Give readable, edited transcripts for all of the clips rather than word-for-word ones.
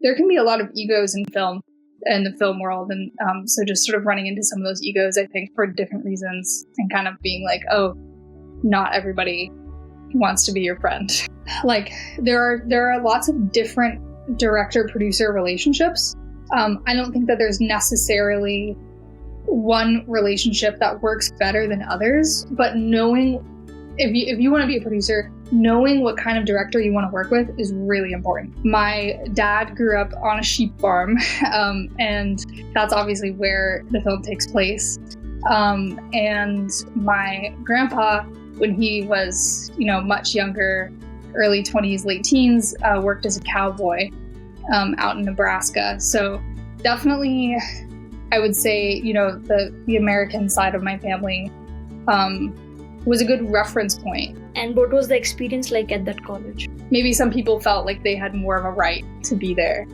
there can be a lot of egos in the film world. And so just sort of running into some of those egos, I think, for different reasons, and kind of being like, oh, not everybody wants to be your friend. Like there are lots of different director-producer relationships. I don't think that there's necessarily one relationship that works better than others, but knowing if you want to be a producer, knowing what kind of director you want to work with is really important. My dad grew up on a sheep farm, and that's obviously where the film takes place. And my grandpa, when he was, much younger, early 20s, late teens, worked as a cowboy out in Nebraska. So definitely, I would say, the American side of my family was a good reference point. And what was the experience like at that college? Maybe some people felt like they had more of a right to be there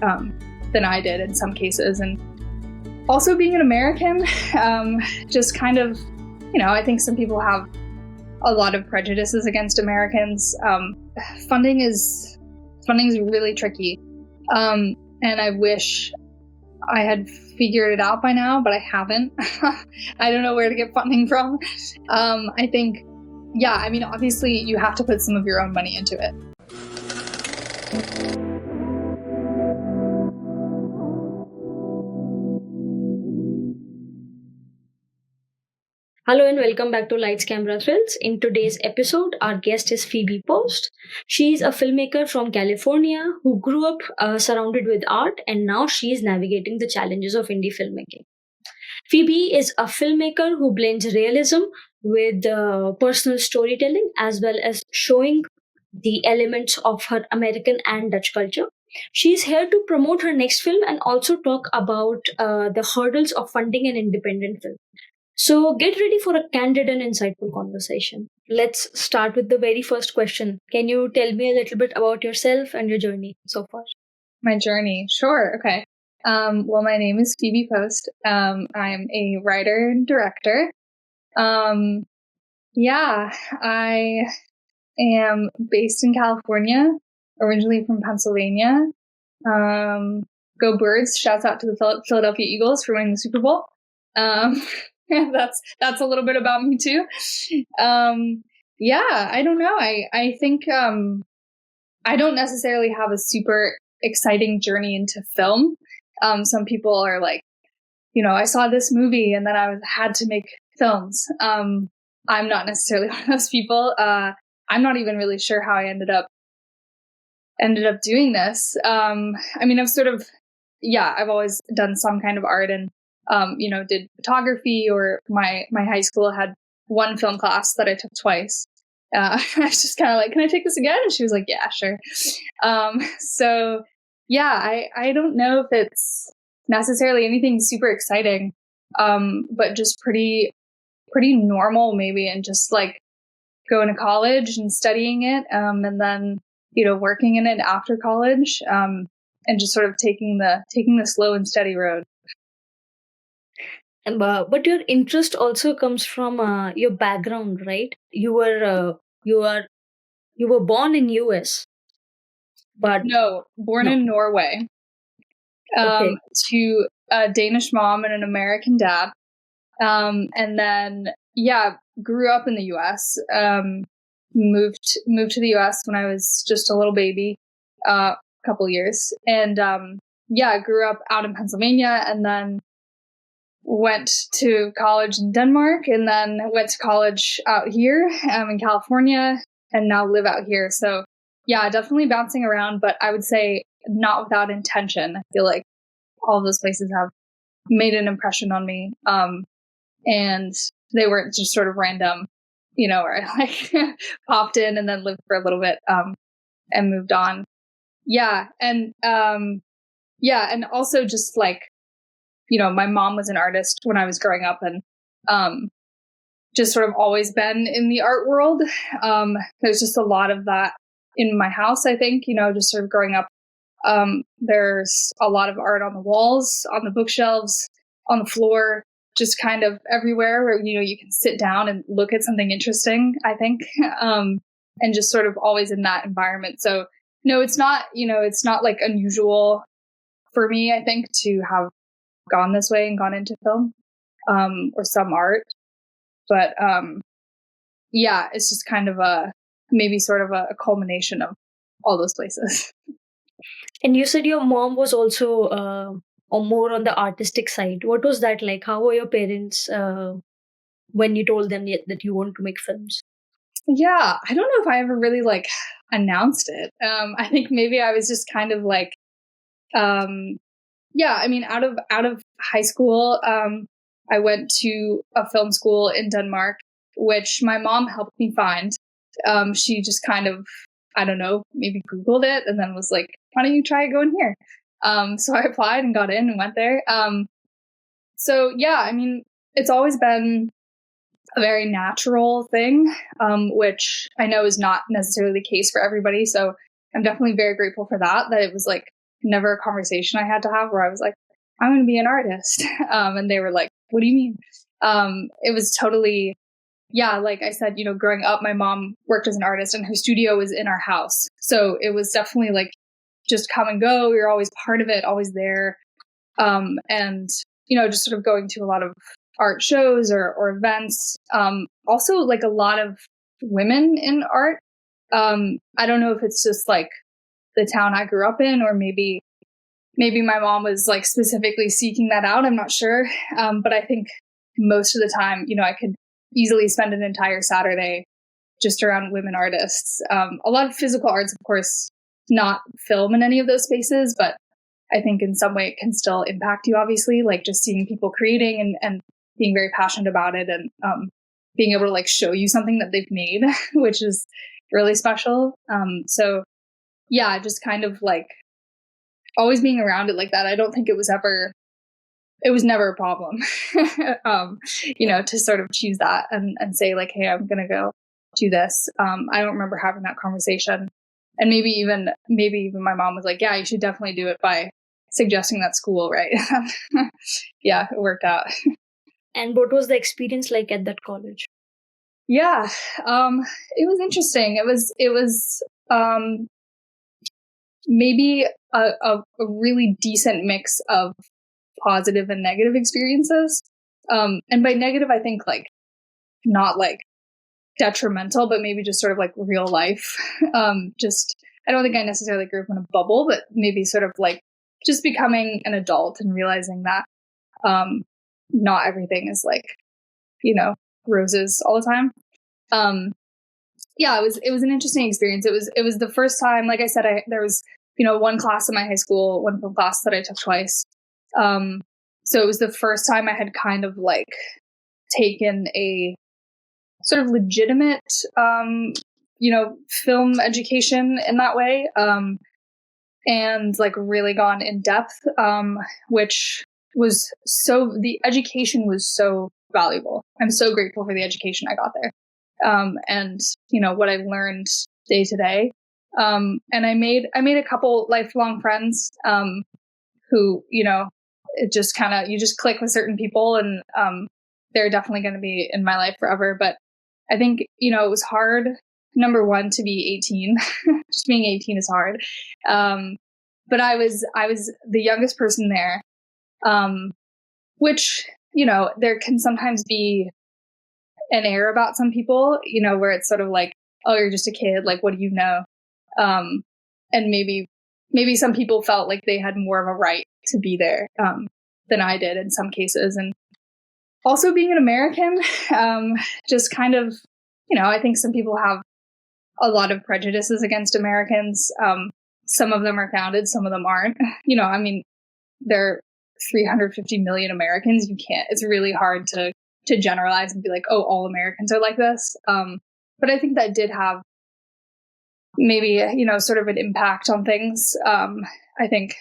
than I did in some cases. And also being an American, just kind of, I think some people have a lot of prejudices against Americans. Funding is really tricky. And I wish I had figured it out by now, but I haven't. I don't know where to get funding from. I think, obviously you have to put some of your own money into it. Hello and welcome back to Lights, Camera, Thrills. In today's episode, our guest is Phoebe Post. She's a filmmaker from California who grew up surrounded with art, and now she's navigating the challenges of indie filmmaking. Phoebe is a filmmaker who blends realism with personal storytelling, as well as showing the elements of her American and Dutch culture. She's here to promote her next film and also talk about the hurdles of funding an independent film. So get ready for a candid and insightful conversation. Let's start with the very first question. Can you tell me a little bit about yourself and your journey so far? My journey? Sure. Okay. Well, my name is Phoebe Post. I'm a writer and director. I am based in California, originally from Pennsylvania. Go Birds. Shouts out to the Philadelphia Eagles for winning the Super Bowl. That's a little bit about me too. I don't know. I think I don't necessarily have a super exciting journey into film. Some people are like, I saw this movie and then I had to make films. I'm not necessarily one of those people. I'm not even really sure how I ended up doing this. I've always done some kind of art and did photography, or my high school had one film class that I took twice. I was just kind of like, can I take this again? And she was like, yeah, sure. I don't know if it's necessarily anything super exciting, but just pretty normal maybe, and just like going to college and studying it, and then, working in it after college, and just sort of taking the slow and steady road. But your interest also comes from your background, right? You were born in US, but born in Norway. Okay. To a Danish mom and an American dad, and then grew up in the US. Moved to the US when I was just a little baby, a couple years, and grew up out in Pennsylvania, and then went to college in Denmark, and then went to college out here in California, and now live out here. So definitely bouncing around, but I would say not without intention. I feel like all of those places have made an impression on me. And they weren't just sort of random, where I like popped in and then lived for a little bit, and moved on. And also just like, my mom was an artist when I was growing up, and just sort of always been in the art world. There's just a lot of that in my house, I think, just sort of growing up. There's a lot of art on the walls, on the bookshelves, on the floor, just kind of everywhere where, you can sit down and look at something interesting, I think, and just sort of always in that environment. So, no, it's not like unusual for me, I think, to have gone this way and gone into film, or some art. But yeah, it's just kind of maybe sort of a culmination of all those places. And you said your mom was also or more on the artistic side. What was that like? How were your parents when you told them that you want to make films? Yeah, I don't know if I ever really like announced it. I think maybe I was just kind of like, yeah. I mean, out of high school, I went to a film school in Denmark, which my mom helped me find. She just kind of, I don't know, maybe Googled it and then was like, "Why don't you try going here?" So I applied and got in and went there. So yeah, I mean, it's always been a very natural thing, which I know is not necessarily the case for everybody. So I'm definitely very grateful for that it was like never a conversation I had to have where I was like, I'm going to be an artist. And they were like, what do you mean? It was totally, yeah, like I said, growing up, my mom worked as an artist and her studio was in our house. So it was definitely like just come and go. You're always part of it, always there. And, just sort of going to a lot of art shows or events. Also like a lot of women in art. I don't know if it's just like the town I grew up in, or maybe my mom was like specifically seeking that out. I'm not sure. But I think most of the time, I could easily spend an entire Saturday just around women artists. A lot of physical arts, of course, not film in any of those spaces, but I think in some way it can still impact you, obviously, like just seeing people creating and being very passionate about it, and being able to like show you something that they've made, which is really special. So yeah, just kind of like always being around it like that. I don't think it was never a problem, to sort of choose that and say like, hey, I'm going to go do this. I don't remember having that conversation. And maybe even my mom was like, yeah, you should definitely do it by suggesting that school. Right. Yeah, it worked out. And what was the experience like at that college? Yeah. It was interesting. It was maybe a really decent mix of positive and negative experiences. And by negative, I think like not like detrimental, but maybe just sort of like real life. I don't think I necessarily grew up in a bubble, but maybe sort of like just becoming an adult and realizing that not everything is like, roses all the time. Yeah, it was an interesting experience. It was the first time, like I said, there was, one class in my high school, one film class that I took twice. So it was the first time I had kind of like taken a sort of legitimate, film education in that way. And like really gone in depth, which was the education was so valuable. I'm so grateful for the education I got there. And what I've learned day to day. And I made a couple lifelong friends, who, it just kind of, you just click with certain people, and, they're definitely going to be in my life forever. But I think, it was hard. Number one, to be 18, just being 18 is hard. But I was the youngest person there, which, there can sometimes be an air about some people, where it's sort of like, oh, you're just a kid. Like, what do you know? And maybe some people felt like they had more of a right to be there, than I did in some cases. And also being an American, just kind of, I think some people have a lot of prejudices against Americans. Some of them are founded, some of them aren't. I mean, there are 350 million Americans. It's really hard to generalize and be like, oh, all Americans are like this. But I think that did have maybe, sort of an impact on things. I think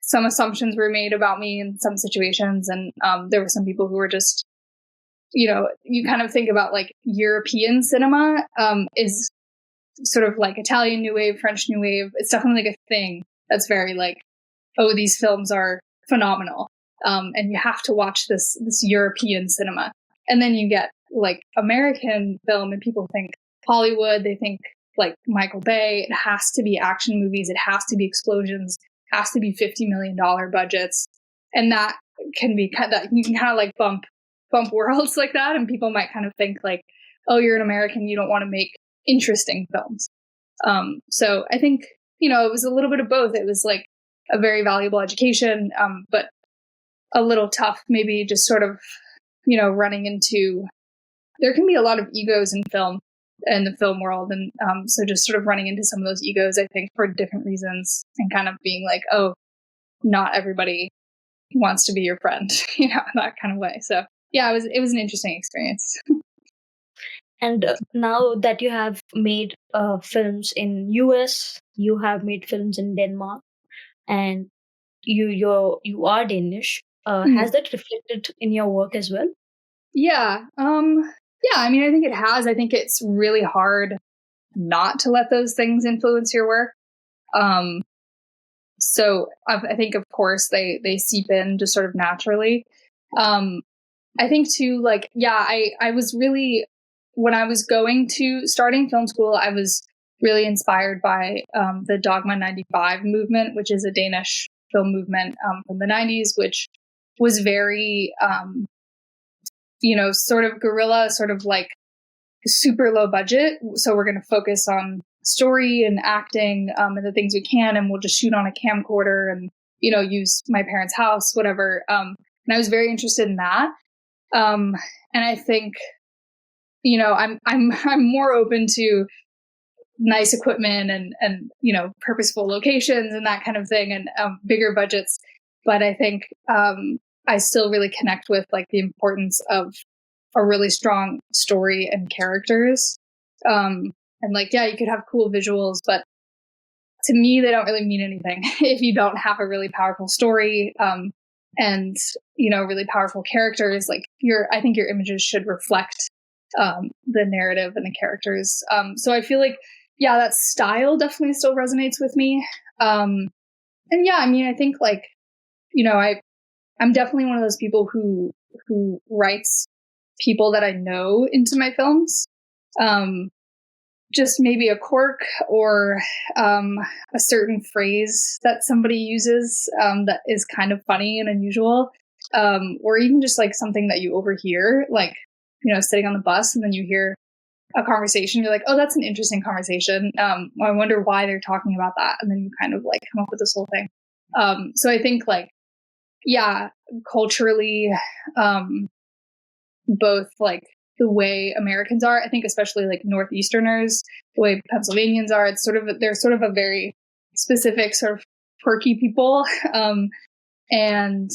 some assumptions were made about me in some situations. And there were some people who were just, you kind of think about like European cinema is sort of like Italian New Wave, French New Wave. It's definitely like a thing that's very like, oh, these films are phenomenal. And you have to watch this European cinema. And then you get like American film and people think Hollywood, they think like Michael Bay. It has to be action movies. It has to be explosions. has to be $50 million budgets. And that can be that you can kind of like bump worlds like that. And people might kind of think like, oh, you're an American, you don't want to make interesting films. So I think, it was a little bit of both. It was like a very valuable education, but a little tough, maybe just sort of, running into, there can be a lot of egos in film and the film world. And so just sort of running into some of those egos, I think, for different reasons, and kind of being like, oh, not everybody wants to be your friend, that kind of way. So yeah, it was an interesting experience. And now that you have made films in US, you have made films in Denmark, and you are Danish. Has that reflected in your work as well? Yeah. Yeah, I mean, I think it has. I think it's really hard not to let those things influence your work. So I think, of course, they seep in just sort of naturally. I think too, like, yeah, I was really, when I was starting film school, I was really inspired by the Dogma 95 movement, which is a Danish film movement from the 90s, which was very, sort of guerrilla, sort of like super low budget. So we're going to focus on story and acting and the things we can, and we'll just shoot on a camcorder and, use my parents' house, whatever. And I was very interested in that. And I think, I'm more open to nice equipment and purposeful locations and that kind of thing, and bigger budgets. But I think I still really connect with like the importance of a really strong story and characters. And like, yeah, you could have cool visuals, but to me, they don't really mean anything if you don't have a really powerful story and really powerful characters. Like I think your images should reflect the narrative and the characters. So I feel like, yeah, that style definitely still resonates with me. And yeah, I mean, I think like, I'm definitely one of those people who writes people that I know into my films. Just maybe a quirk or a certain phrase that somebody uses that is kind of funny and unusual, or even just like something that you overhear, like, sitting on the bus and then you hear a conversation, you're like, oh, that's an interesting conversation. I wonder why they're talking about that. And then you kind of like come up with this whole thing. So I think like, yeah, culturally, both like the way Americans are, I think especially like Northeasterners, the way Pennsylvanians are, they're sort of a very specific sort of quirky people. And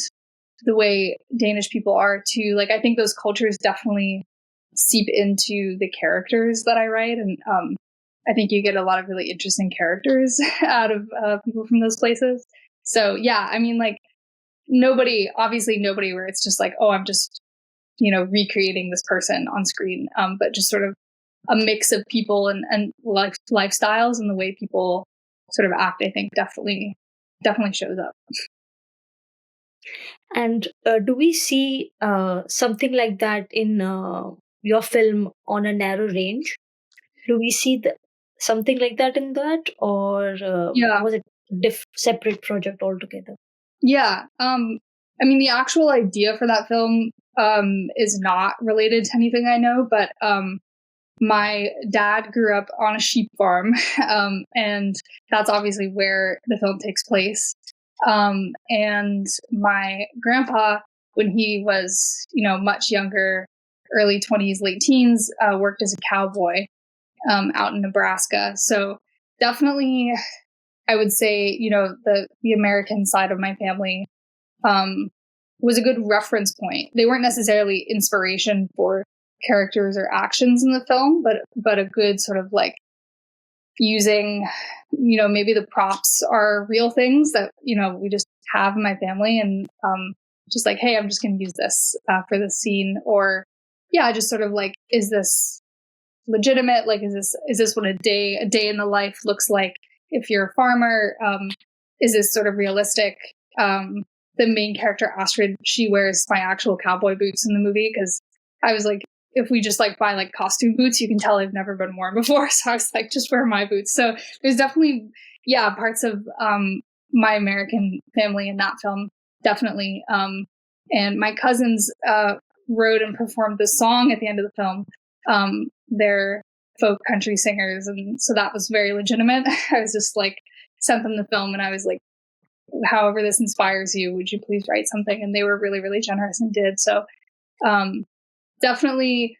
the way Danish people are too, like, I think those cultures definitely seep into the characters that I write. And I think you get a lot of really interesting characters out of people from those places. So yeah, I mean, like, nobody where it's just like, oh, I'm just, recreating this person on screen, but just sort of a mix of people and lifestyles and the way people sort of act, I think definitely shows up. And do we see something like that in your film On a Narrow Range? Do we see something like that in that, or was it separate project altogether? Yeah. I mean, the actual idea for that film is not related to anything I know, but my dad grew up on a sheep farm, and that's obviously where the film takes place. And my grandpa, when he was, much younger, early 20s, late teens, worked as a cowboy out in Nebraska. So definitely, I would say, the American side of my family was a good reference point. They weren't necessarily inspiration for characters or actions in the film, but a good sort of like using, maybe the props are real things that, we just have in my family, and just like, hey, I'm just going to use this for this scene. Or yeah, just sort of like, is this legitimate? Like, is this what a day in the life looks like if you're a farmer? Is this sort of realistic? The main character, Astrid, she wears my actual cowboy boots in the movie, because I was like, if we just like buy like costume boots, you can tell they've never been worn before. So I was like, just wear my boots. So there's definitely, yeah, parts of my American family in that film, definitely. And my cousins wrote and performed the song at the end of the film. They're folk country singers, and so that was very legitimate. I was just like, sent them the film, and I was like, however this inspires you, would you please write something? And they were really, really generous and did. So definitely,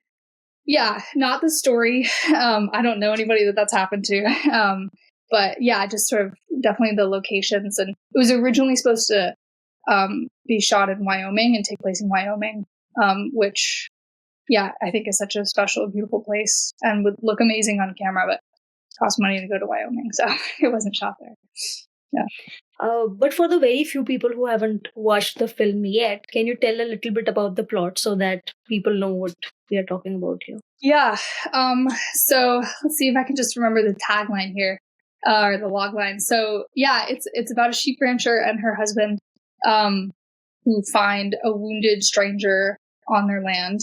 yeah, not the story. I don't know anybody that's happened to. But yeah, just sort of definitely the locations. And it was originally supposed to be shot in Wyoming and take place in Wyoming, which, yeah, I think is such a special, beautiful place and would look amazing on camera, but cost money to go to Wyoming. So it wasn't shot there. Yeah. But for the very few people who haven't watched the film yet, can you tell a little bit about the plot so that people know what we are talking about here? Yeah. So let's see if I can just remember the tagline here, or the log line. So yeah, it's about a sheep rancher and her husband, who find a wounded stranger on their land.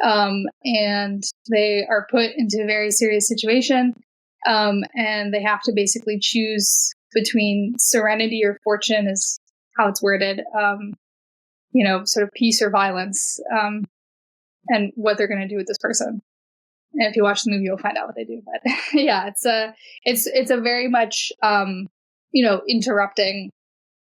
And they are put into a very serious situation. And they have to basically choose between serenity or fortune, is how it's worded. Sort of peace or violence, and what they're going to do with this person. And if you watch the movie, you'll find out what they do. But yeah, it's a very much, interrupting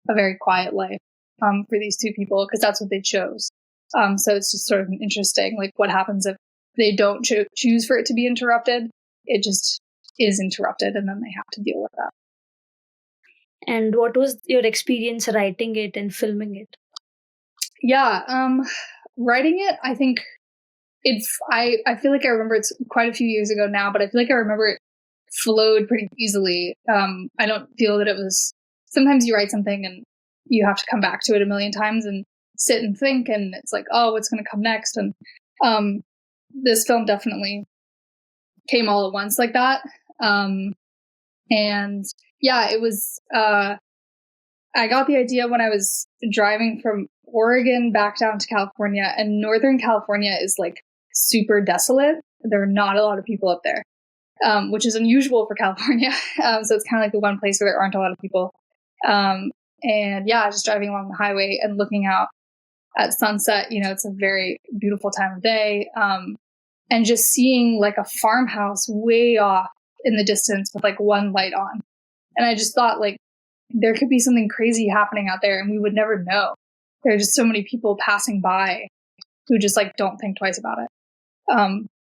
a very quiet life, for these two people, because that's what they chose. So it's just sort of interesting, like what happens if they don't choose for it to be interrupted. It just is interrupted, and then they have to deal with that. And what was your experience writing it and filming it? Yeah, writing it, I think I feel like I remember it's quite a few years ago now, but I feel like I remember it flowed pretty easily. I don't feel that it was, sometimes you write something and you have to come back to it a million times and sit and think, and it's like, oh, what's going to come next? And this film definitely came all at once like that. And yeah, it was, I got the idea when I was driving from Oregon back down to California, and Northern California is like super desolate. There are not a lot of people up there, which is unusual for California. So it's kind of like the one place where there aren't a lot of people. And yeah, just driving along the highway and looking out at sunset, it's a very beautiful time of day. And just seeing like a farmhouse way off in the distance with like one light on. And I just thought, like, there could be something crazy happening out there and we would never know. There are just so many people passing by who just like don't think twice about it.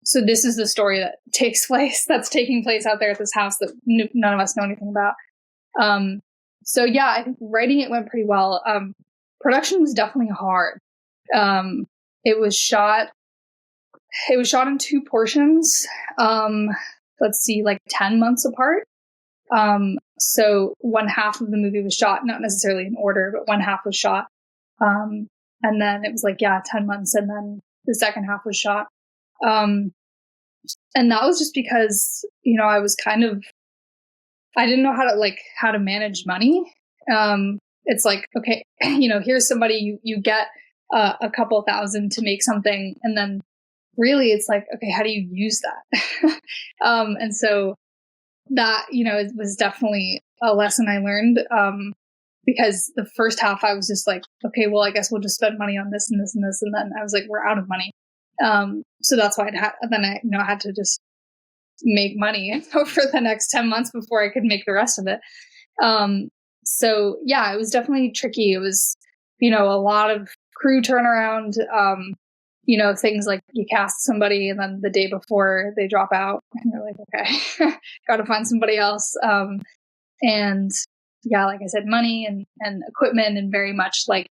So this is the story that's taking place out there at this house that none of us know anything about. So yeah, I think writing it went pretty well. Production was definitely hard. It was shot in two portions. Let's see, like 10 months apart. So one half of the movie was shot, not necessarily in order, but one half was shot. And then it was like, 10 months. And then the second half was shot. And that was just because, I was I didn't know how to manage money. It's like, okay, here's somebody, you get a couple thousand to make something. And then really it's like, okay, how do you use that? And so that, it was definitely a lesson I learned, because the first half I was just like, okay, well, I guess we'll just spend money on this and this and this. And then I was like, we're out of money. So that's why I had to just make money for the next 10 months before I could make the rest of it. So yeah, it was definitely tricky. It was, a lot of crew turnaround, things like you cast somebody and then the day before they drop out and you're like, okay, got to find somebody else. And yeah, like I said, money and equipment, and very much like,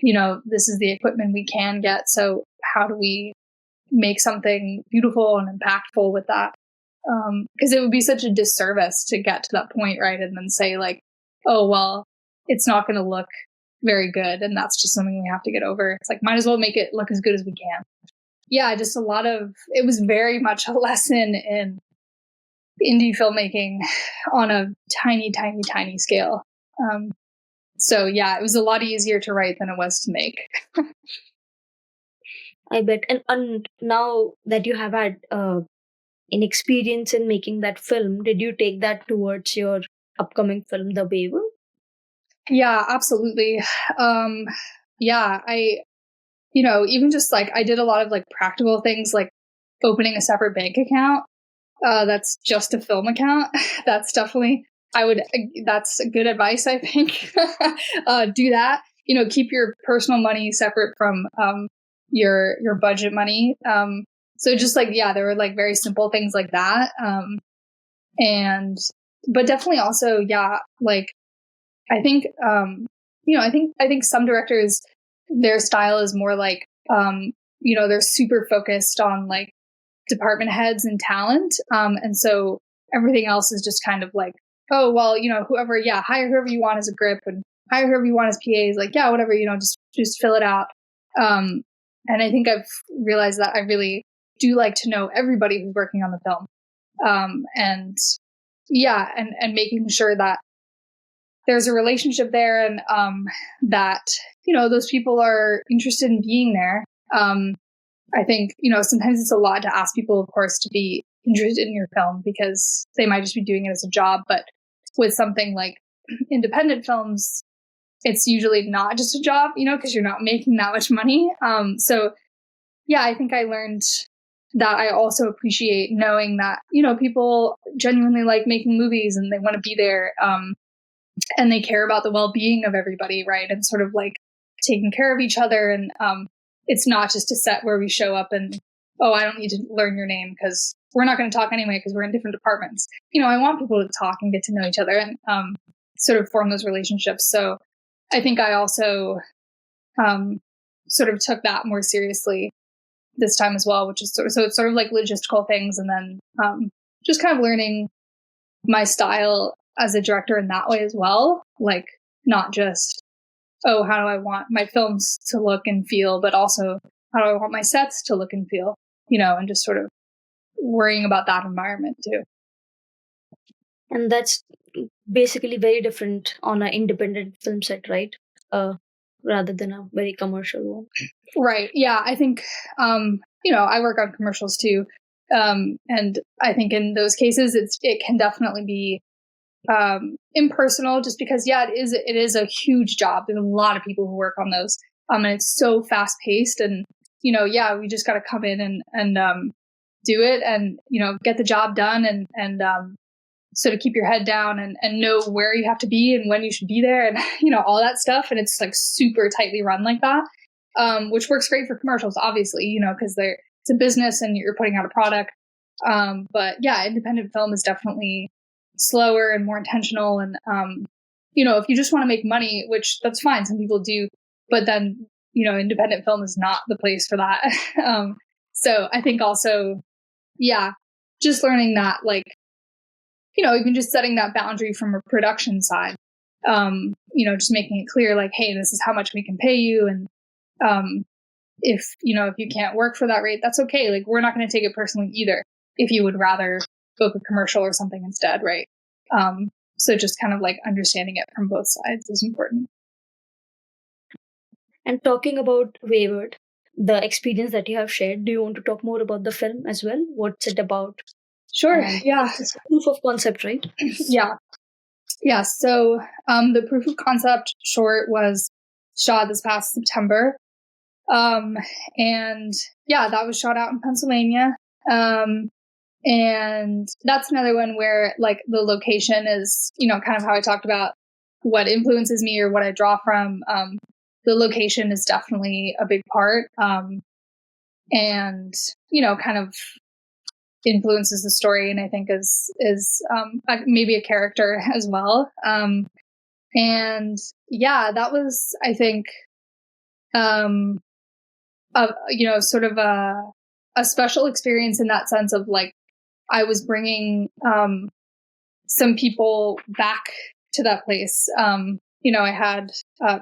this is the equipment we can get. So how do we make something beautiful and impactful with that? Because it would be such a disservice to get to that point, right? And then say like, oh, well, it's not going to look very good. And that's just something we have to get over. It's like, might as well make it look as good as we can. Yeah, just it was very much a lesson in indie filmmaking on a tiny, tiny, tiny scale. So yeah, it was a lot easier to write than it was to make. I bet. And now that you have had an experience in making that film, did you take that towards your upcoming film, The Waver? Yeah, absolutely. Yeah, even just like I did a lot of like practical things like opening a separate bank account. That's just a film account. That's definitely, that's good advice, I think. Do that. Keep your personal money separate from your budget money. So just like, yeah, there were like very simple things like that. But definitely also, yeah, like I think, I think some directors, their style is more like, they're super focused on like department heads and talent. And so everything else is just kind of like, oh, well, whoever, yeah, hire whoever you want as a grip and hire whoever you want as PAs, like, yeah, whatever, just fill it out. And I think I've realized that I really do like to know everybody who's working on the film. And yeah, and making sure that there's a relationship there and that, those people are interested in being there. I think, sometimes it's a lot to ask people, of course, to be interested in your film because they might just be doing it as a job. But with something like independent films, it's usually not just a job, because you're not making that much money. So, yeah, I think I learned that I also appreciate knowing that, people genuinely like making movies and they want to be there. And they care about the well-being of everybody, right? And sort of like taking care of each other. And it's not just a set where we show up and, oh, I don't need to learn your name because we're not going to talk anyway because we're in different departments. I want people to talk and get to know each other and sort of form those relationships. So I think I also sort of took that more seriously this time as well, which is so it's sort of like logistical things and then just kind of learning my style as a director in that way as well. Like not just, oh, how do I want my films to look and feel, but also how do I want my sets to look and feel, and just sort of worrying about that environment too. And that's basically very different on an independent film set, right? Rather than a very commercial one. Right. Yeah. I think, I work on commercials too. And I think in those cases, it can definitely be impersonal just because, yeah, it is a huge job. There's a lot of people who work on those. And it's so fast paced and, yeah, we just got to come in and do it and, get the job done and sort of keep your head down and know where you have to be and when you should be there and, all that stuff. And it's like super tightly run like that, which works great for commercials, obviously, because it's a business and you're putting out a product. But yeah, independent film is definitely slower and more intentional. And, if you just want to make money, which that's fine, some people do, but then, independent film is not the place for that. So I think also, yeah, just learning that, like, even just setting that boundary from a production side, just making it clear, like, hey, this is how much we can pay you. And if you can't work for that rate, that's okay. Like, we're not going to take it personally either if you would rather book a commercial or something instead, right? So just kind of like understanding it from both sides is important. And talking about Wayward, the experience that you have shared, do you want to talk more about the film as well? What's it about? Sure. Yeah. It's a proof of concept, right? Yeah. Yeah. So the proof of concept short was shot this past September. And yeah, that was shot out in Pennsylvania. And that's another one where like the location is, kind of how I talked about what influences me or what I draw from. The location is definitely a big part. And, kind of influences the story. And I think is maybe a character as well. And yeah, that was, I think, sort of a special experience in that sense of like, I was bringing some people back to that place. I had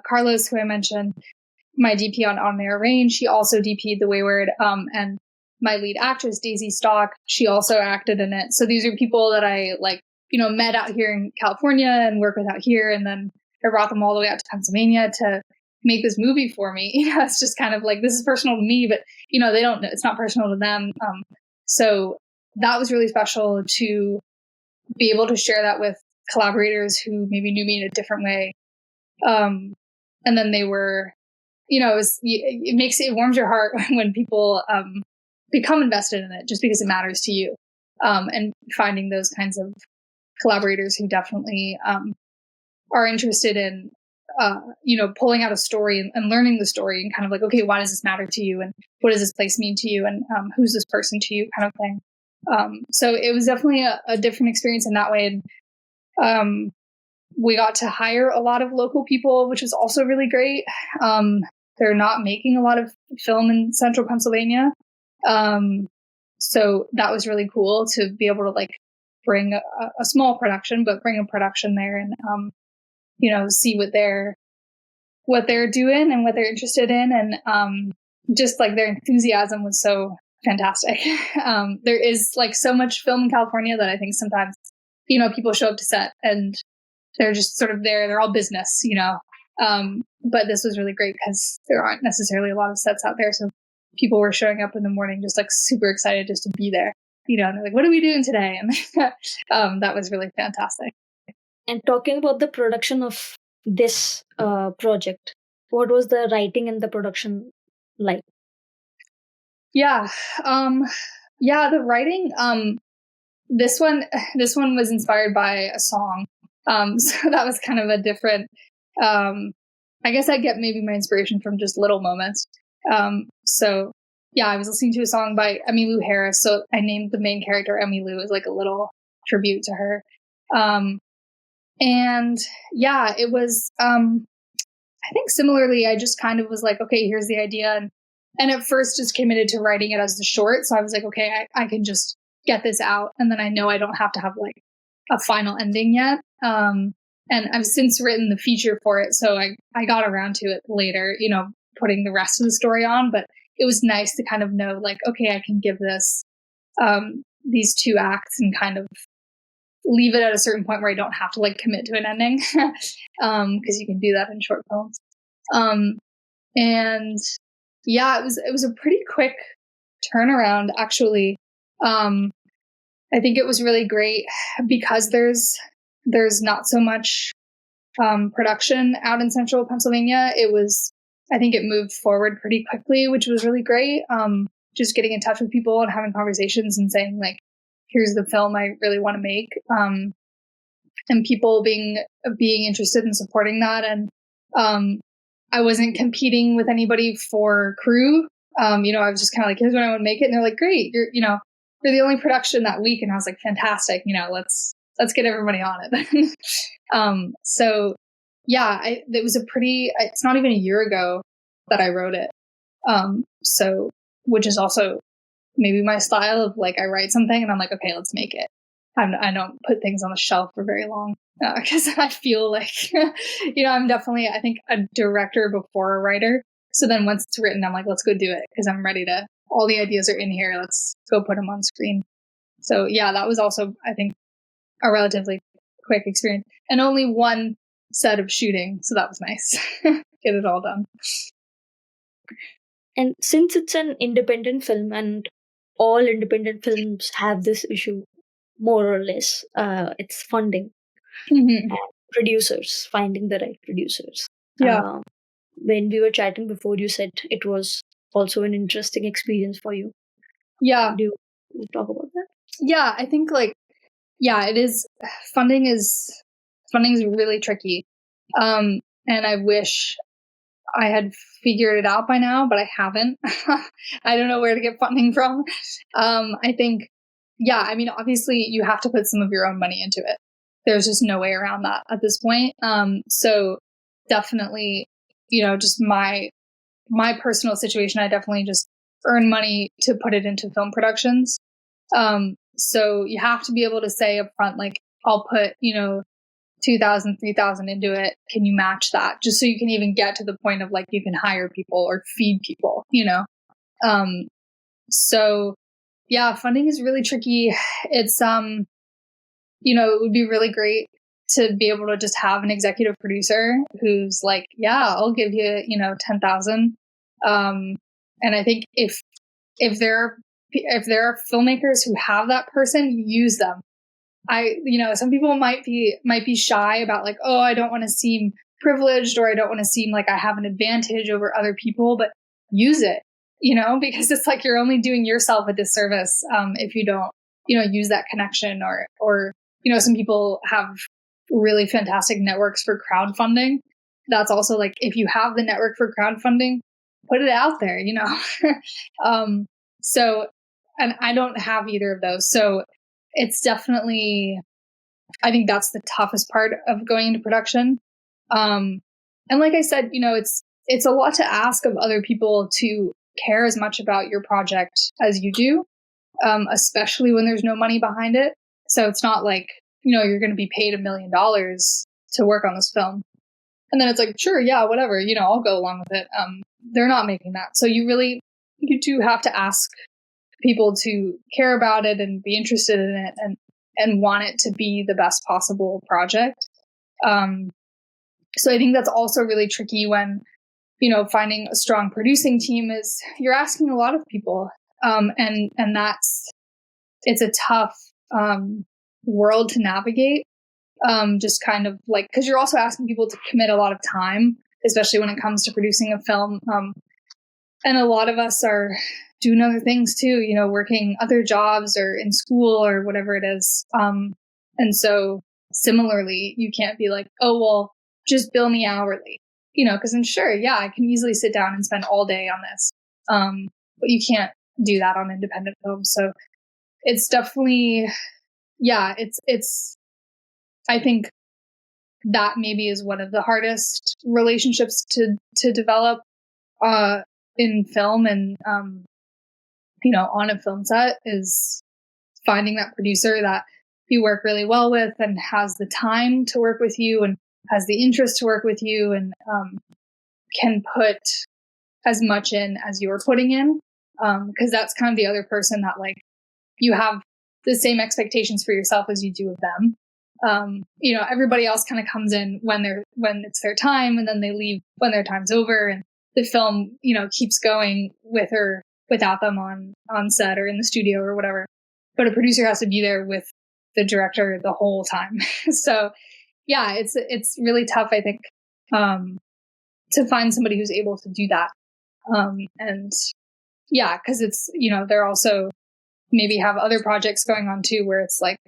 Carlos, who I mentioned, my DP on Their Range. She also DP'd The Wayward. And my lead actress, Daisy Stock, she also acted in it. So these are people that I like, met out here in California and work with out here. And then I brought them all the way out to Pennsylvania to make this movie for me. It's just kind of like, this is personal to me, but, they don't know, it's not personal to them. So that was really special to be able to share that with collaborators who maybe knew me in a different way. And then they were, it warms your heart when people become invested in it just because it matters to you. And finding those kinds of collaborators who definitely are interested in, pulling out a story and learning the story and kind of like, okay, why does this matter to you? And what does this place mean to you? And who's this person to you, kind of thing. So it was definitely a different experience in that way. And we got to hire a lot of local people, which was also really great. They're not making a lot of film in central Pennsylvania. So that was really cool to be able to like bring a small production, but bring a production there and, see what they're doing and what they're interested in. And, just like their enthusiasm was so fantastic. There is like so much film in California that I think sometimes, people show up to set and they're just sort of there. They're all business, but this was really great because there aren't necessarily a lot of sets out there. So people were showing up in the morning just like super excited just to be there, and they're like, what are we doing today? And that was really fantastic. And talking about the production of this project, what was the writing and the production like? Yeah. The writing, this one was inspired by a song. So that was kind of a different, I guess I get maybe my inspiration from just little moments. So yeah, I was listening to a song by Emmylou Harris. So I named the main character Emmylou as like a little tribute to her. And yeah, it was, I think similarly, I just kind of was like, okay, here's the idea. And at first just committed to writing it as the short. So I was like, okay, I can just get this out. And then I know I don't have to have like a final ending yet. And I've since written the feature for it. So I got around to it later, putting the rest of the story on. But it was nice to kind of know like, okay, I can give this, these 2 acts and kind of leave it at a certain point where I don't have to like commit to an ending. Cause you can do that in short films. And yeah, it was a pretty quick turnaround actually. I think it was really great because there's not so much production out in central Pennsylvania. I think it moved forward pretty quickly, which was really great. Just getting in touch with people and having conversations and saying like, here's the film I really want to make. And people being interested in supporting that. And I wasn't competing with anybody for crew. I was just kind of like, here's when I want to make it. And they're like, great, you're the only production that week. And I was like, fantastic. Let's get everybody on it. So yeah, it was it's not even a year ago that I wrote it. So, which is also maybe my style of like, I write something and I'm like, okay, let's make it. I don't put things on the shelf for very long because I feel like, I'm definitely, I think, a director before a writer. So then once it's written, I'm like, let's go do it because I'm ready to, all the ideas are in here. Let's go put them on screen. So yeah, that was also, I think, a relatively quick experience and only one set of shooting. So that was nice. Get it all done. And since it's an independent film and all independent films have this issue, more or less, it's funding. Mm-hmm. And producers, finding the right producers. Yeah. When we were chatting before, you said it was also an interesting experience for you. Yeah. Do you talk about that? Yeah, I think it is. Funding is really tricky. And I wish I had figured it out by now, but I haven't. I don't know where to get funding from. I think, obviously you have to put some of your own money into it. There's just no way around that at this point. So definitely, just my personal situation, I definitely just earn money to put it into film productions. So you have to be able to say up front, like, I'll put, $2,000, $3,000 into it. Can you match that? Just so you can even get to the point of like, you can hire people or feed people, So yeah, funding is really tricky. It's, it would be really great to be able to just have an executive producer who's like, yeah, I'll give you, 10,000. And I think if there are filmmakers who have that person, use them. Some people might be shy about like, oh, I don't want to seem privileged, or I don't want to seem like I have an advantage over other people, but use it, because it's like you're only doing yourself a disservice if you don't, use that connection or some people have really fantastic networks for crowdfunding. That's also like, if you have the network for crowdfunding, put it out there, So, and I don't have either of those. So it's definitely, I think that's the toughest part of going into production. And like I said, it's a lot to ask of other people to care as much about your project as you do, especially when there's no money behind it. So it's not like, you're going to be paid $1 million to work on this film. And then it's like, sure, yeah, whatever, I'll go along with it. They're not making that. So you do have to ask people to care about it and be interested in it and want it to be the best possible project. So I think that's also really tricky when, finding a strong producing team is you're asking a lot of people. And it's a tough world to navigate. Just kind of like, because you're also asking people to commit a lot of time, especially when it comes to producing a film. And a lot of us are doing other things too, working other jobs or in school or whatever it is. And so similarly, you can't be like, oh, well, just bill me hourly, because I'm sure, yeah, I can easily sit down and spend all day on this. But you can't do that on independent films. So it's definitely, yeah, it's, I think that maybe is one of the hardest relationships to develop, in film and, on a film set, is finding that producer that you work really well with and has the time to work with you and has the interest to work with you and can put as much in as you're putting in. Because that's kind of the other person that, like, you have the same expectations for yourself as you do of them. Everybody else kind of comes in when it's their time, and then they leave when their time's over, and the film, keeps going with or without them on set or in the studio or whatever. But a producer has to be there with the director the whole time. So yeah, it's really tough, I think, to find somebody who's able to do that. And yeah, because it's, they're also maybe have other projects going on too, where it's like,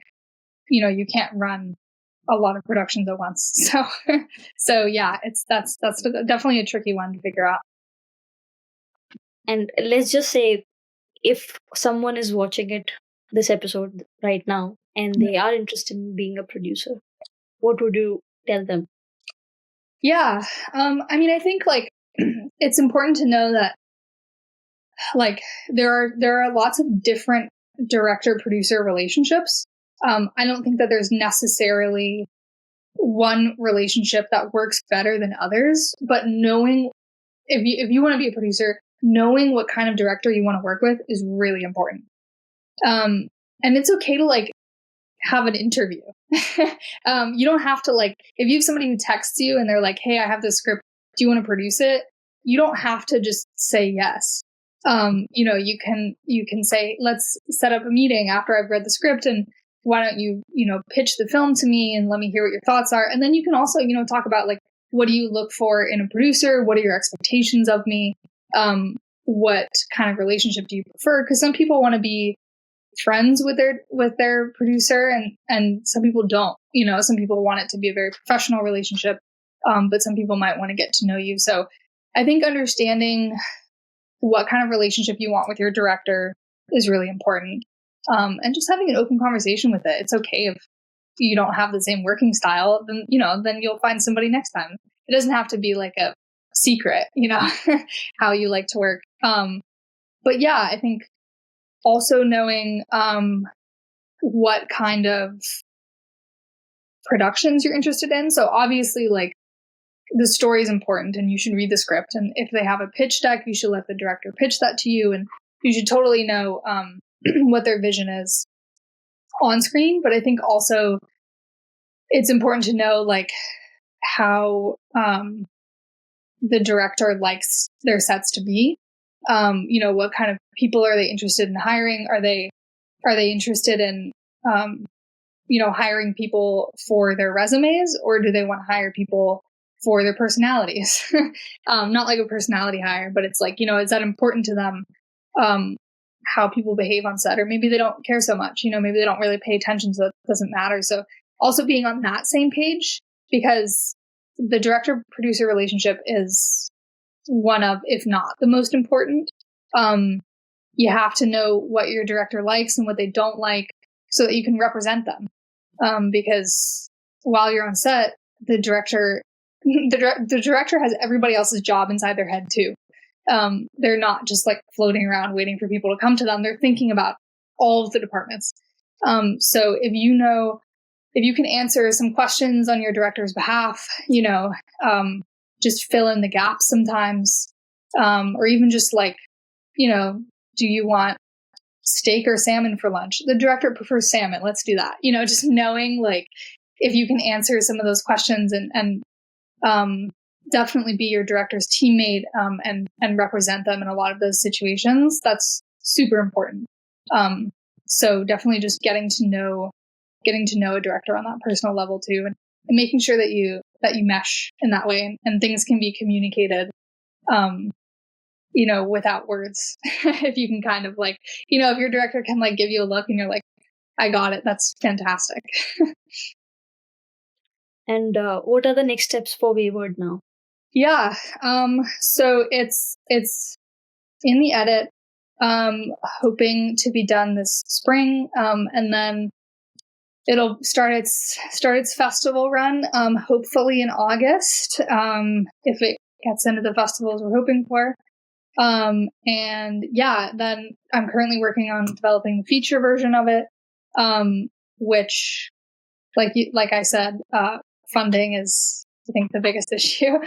you can't run a lot of productions at once. So yeah, that's definitely a tricky one to figure out. And let's just say, if someone is watching this episode right now and they are interested in being a producer, what would you tell them? Yeah. I think like it's important to know that like there are lots of different director producer relationships. I don't think that there's necessarily one relationship that works better than others, but knowing if you want to be a producer, knowing what kind of director you want to work with is really important. And it's okay to like have an interview. You don't have to like, if you have somebody who texts you and they're like, hey, I have this script, do you want to produce it? You don't have to just say yes. You can say, let's set up a meeting after I've read the script, and why don't you, pitch the film to me and let me hear what your thoughts are. And then you can also, talk about like, what do you look for in a producer? What are your expectations of me? What kind of relationship do you prefer? Because some people want to be friends with their producer, and some people don't. Some people want it to be a very professional relationship, but some people might want to get to know you. So I think understanding what kind of relationship you want with your director is really important, and just having an open conversation with it. It's okay if you don't have the same working style, then you'll find somebody next time. It doesn't have to be like a secret, how you like to work. But yeah, I think also knowing what kind of productions you're interested in. So obviously, like, the story is important and you should read the script. And if they have a pitch deck, you should let the director pitch that to you. And you should totally know what their vision is on screen. But I think also it's important to know like how the director likes their sets to be. What kind of people are they interested in hiring? Are they interested in hiring people for their resumes, or do they want to hire people for their personalities. Not like a personality hire, but it's like, is that important to them? How people behave on set, or maybe they don't care so much, maybe they don't really pay attention, so it doesn't matter. So also being on that same page, because the director-producer relationship is one of, if not the most important. You have to know what your director likes and what they don't like so that you can represent them. Because while you're on set, the director has everybody else's job inside their head too. They're not just like floating around waiting for people to come to them. They're thinking about all of the departments. So if you can answer some questions on your director's behalf, just fill in the gaps sometimes, or even just like, do you want steak or salmon for lunch? The director prefers salmon. Let's do that. Just knowing like if you can answer some of those questions and definitely be your director's teammate, and represent them in a lot of those situations. That's super important. So definitely just getting to know a director on that personal level too, and making sure that you mesh in that way, and things can be communicated, without words. If you can kind of like, if your director can like give you a look and you're like, I got it, that's fantastic. And what are the next steps for Wayward now? Yeah. So it's in the edit, hoping to be done this spring. And then it'll start its festival run, hopefully in August, if it gets into the festivals we're hoping for. And yeah, then I'm currently working on developing the feature version of it, which, like I said, funding is, I think, the biggest issue.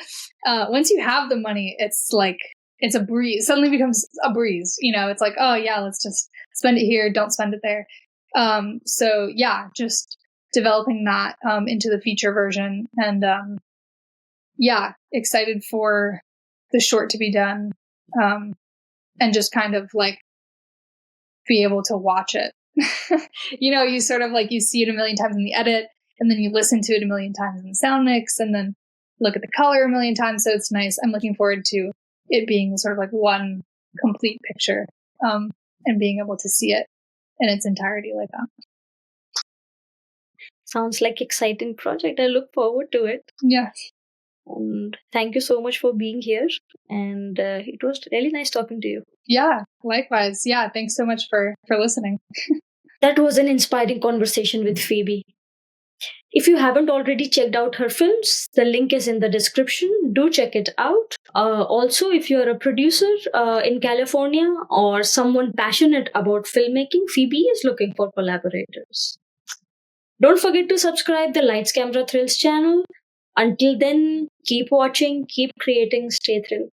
Once you have the money, it's like, it's a breeze. Suddenly becomes a breeze. It's like, oh yeah, let's just spend it here. Don't spend it there. So yeah, just developing that, into the feature version, and, yeah, excited for the short to be done. And just kind of like be able to watch it. You sort of like, you see it a million times in the edit, and then you listen to it a million times in the sound mix, and then look at the color a million times. So it's nice. I'm looking forward to it being sort of like one complete picture, and being able to see it in its entirety like that. Sounds like exciting project. I look forward to it. Yeah. And thank you so much for being here. And it was really nice talking to you. Yeah, likewise. Yeah, thanks so much for listening. That was an inspiring conversation with Phoebe. If you haven't already checked out her films, the link is in the description. Do check it out. Also, if you're a producer in California or someone passionate about filmmaking, Phoebe is looking for collaborators. Don't forget to subscribe the Lights Camera Thrills channel. Until then, keep watching, keep creating, stay thrilled.